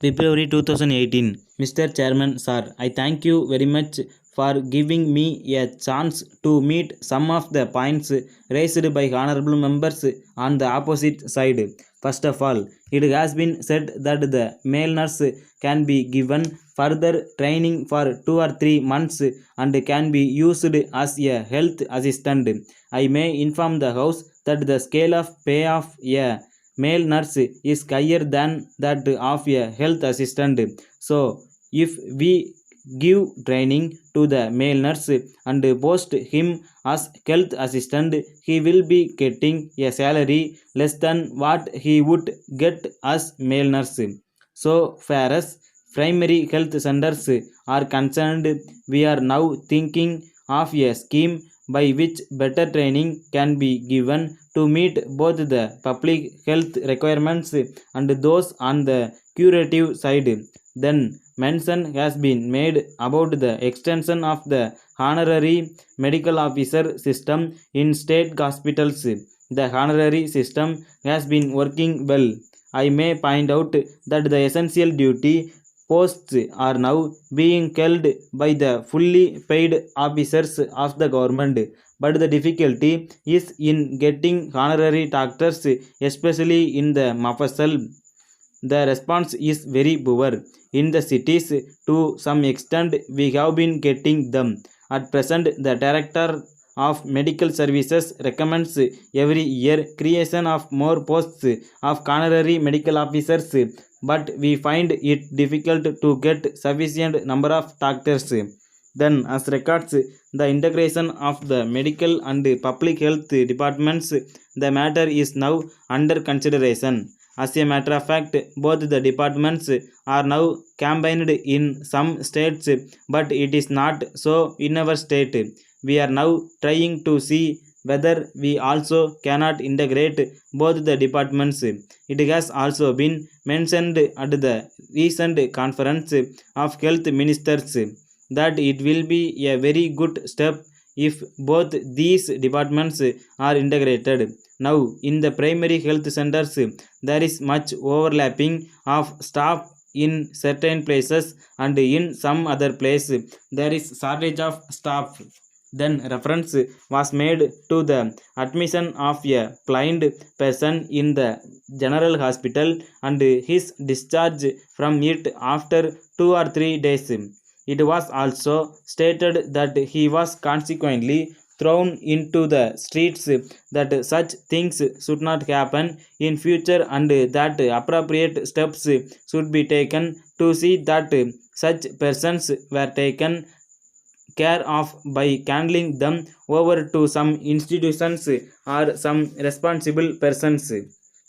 February 2018. Mr. Chairman, sir, I thank you very much for giving me a chance to meet some of the points raised by honorable members on the opposite side. First of all, it has been said that the male nurse can be given further training for 2 or 3 months and can be used as a health assistant. I may inform the House that the scale of pay of a male nurse is higher than that of a health assistant. So if we give training to the male nurse and post him as health assistant, he will be getting a salary less than what he would get as male nurse. So far as primary health centers are concerned, we are now thinking of a scheme by which better training can be given to meet both the public health requirements and those on the curative side. Then mention has been made about the extension of the honorary medical officer system in state hospitals. The honorary system has been working well. I may point out that the essential duty posts are now being held by the fully paid officers of the government, but the difficulty is in getting honorary doctors, especially in the Mafasal. The response is very poor. In the cities, to some extent, we have been getting them. At present, the director of medical services recommends every year creation of more posts of honorary medical officers, but we find it difficult to get sufficient number of doctors. Then, as regards the integration of the medical and public health departments, the matter is now under consideration. As a matter of fact, both the departments are now combined in some states, but it is not so in our state. We are now trying to see whether we also cannot integrate both the departments. It has also been mentioned at the recent conference of health ministers that it will be a very good step if both these departments are integrated. Now, in the primary health centers, there is much overlapping of staff in certain places, and in some other place there is shortage of staff. Then reference was made to the admission of a blind person in the general hospital and his discharge from it after 2 or 3 days. It was also stated that he was consequently thrown into the streets, that such things should not happen in future and that appropriate steps should be taken to see that such persons were taken care of by handing them over to some institutions or some responsible persons.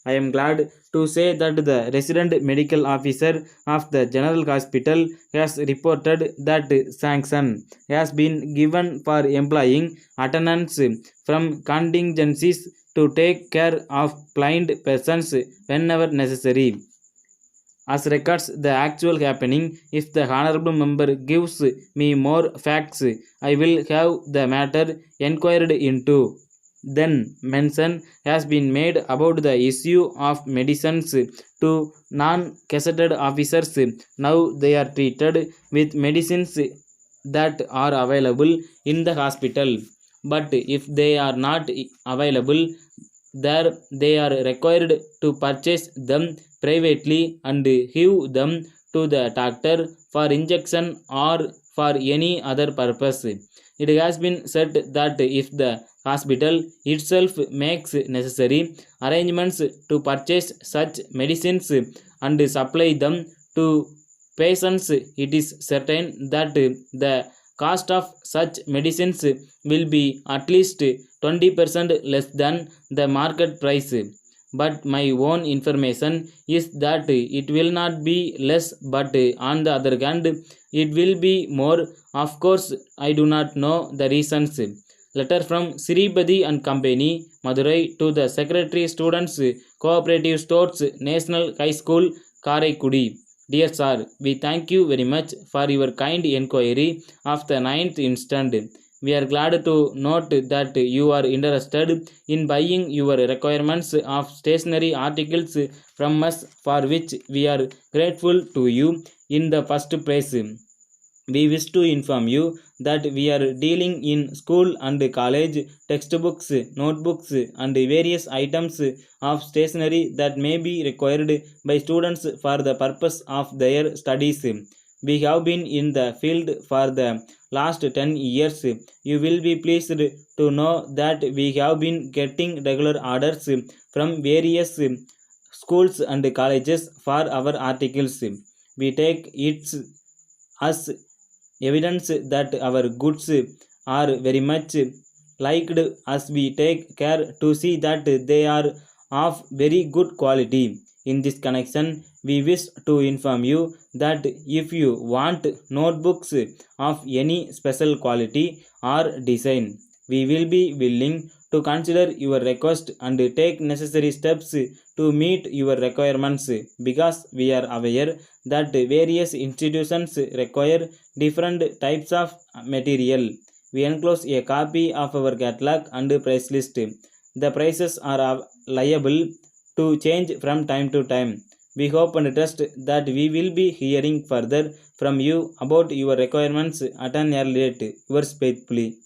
I am glad to say that the resident medical officer of the general hospital has reported that sanction has been given for employing attendants from contingencies to take care of blind persons whenever necessary. As regards the actual happening, if the honorable member gives me more facts, I will have the matter inquired into. Then mention has been made about the issue of medicines to non-gazetted officers. Now they are treated with medicines that are available in the hospital, but if they are not available there, they are required to purchase them privately and give them to the doctor for injection or for any other purpose. It has been said that if the hospital itself makes necessary arrangements to purchase such medicines and supply them to patients, it is certain that the cost of such medicines will be at least 20% less than the market price. But my own information is that it will not be less, but on the other hand it will be more. Of course, I do not know the reasons. Letter from Sripadi and Company, Madurai, to the Secretary, Students Cooperative Stores, National High School, Karaikudi. Dear sir, we thank you very much for your kind inquiry of the 9th instant. We are glad to note that you are interested in buying your requirements of stationery articles from us, for which we are grateful to you in the first place. We wish to inform you that we are dealing in school and college textbooks, notebooks, and various items of stationery that may be required by students for the purpose of their studies. We have been in the field for the last 10 years. You will be pleased to know that we have been getting regular orders from various schools and colleges for our articles. We take it as evidence that our goods are very much liked, as we take care to see that they are of very good quality. In this connection, we wish to inform you that if you want notebooks of any special quality or design, we will be willing to consider your request and take necessary steps to meet your requirements, because we are aware that various institutions require different types of material. We enclose a copy of our catalog and price list. The prices are liable to change from time to time. We hope and trust that we will be hearing further from you about your requirements at an early date. Yours faithfully.